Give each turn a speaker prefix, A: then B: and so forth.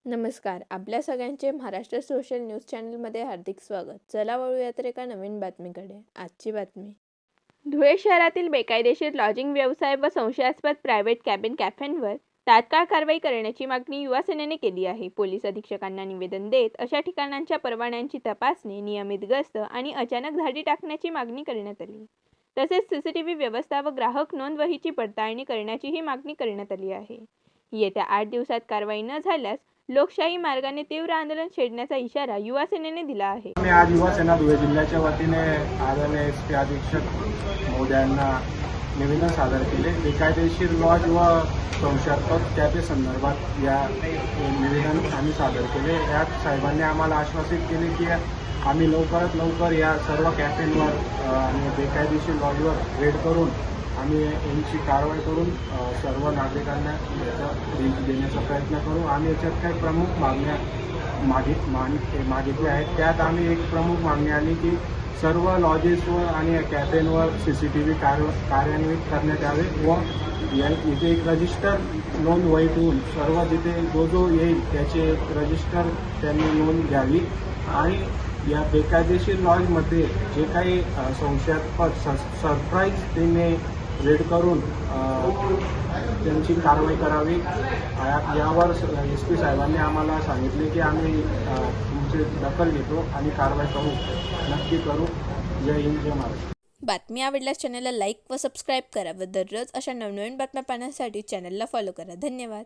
A: नमस्कार. आपल्या सगळ्यांचे महाराष्ट्र सोशल न्यूज चॅनलमध्ये हार्दिक स्वागत. चला वळूया तर एका नवीन बातमीकडे. आजची बातमी. धुळे शहरातील बेकायदेशीर लॉजिंग व्यवसाय व संशयास्पद प्रायव्हेट कॅबिन कॅफेंवर तात्काळ कारवाई करण्याची मागणी युवा सेनेने केली आहे. पोलीस अधीक्षकांना निवेदन देत अशा ठिकाणांच्या परवान्यांची तपासणी, नियमित गस्त आणि अचानक धाडी टाकण्याची मागणी करण्यात आली. तसेच सीसीटीव्ही व्यवस्था व ग्राहक नोंद वहीची पडताळणी करण्याचीही मागणी करण्यात आली आहे. येत्या 8 दिवसात कारवाई न झाल्यास लोकशाही मार्गाने तीव्र आंदोलन छेडण्याचा इशारा युवा सेनेने दिला आहे.
B: मी आज युवा सेना धुळे जिल्ह्याच्या वतीने आदरणीय एसपी अधीक्षक महोदयांना निवेदन सादर केले. बेकायदेशीर लॉज व संशयास्पद कॅफे संदर्भात या निवेदन आम्ही सादर केले. यात साहेबांनी आम्हाला आश्वासित केले की आम्ही लवकरात लवकर या सर्व कॅफेंवर आणि बेकायदेशीर लॉजवर रेड करून आम्ही यांची कारवाई करून सर्व नागरिकांना याचा रीच देण्याचा प्रयत्न करू. आम्ही याच्यात काही प्रमुख मागण्या मागितल्या आहेत. त्यात आम्ही एक प्रमुख मागणी आली की सर्व लॉजेसवर आणि कॅफेंवर CCTV कार्यान्वित करण्यात यावे व इथे एक रजिस्टर नोंद वही ठेवून सर्व जिथे जो येईल त्याचे रजिस्टर त्यांनी नोंद घ्यावी आणि या बेकायदेशीर लॉजमध्ये जे काही संशयास्पद सरप्राईज त्यांनी रेड करून त्यांची कारवाई करावी. यावर SP साहेबांनी आम्हाला सांगितले की आम्ही तुमची दखल घेतो आणि कारवाई करू, नक्की करू. जय हिंद, जय महाराष्ट्र.
A: बातमी आवडल्यास चॅनलला लाईक व सबस्क्राईब करा व दररोज अशा नवनवीन बातम्या पाहण्यासाठी चॅनलला फॉलो करा. धन्यवाद.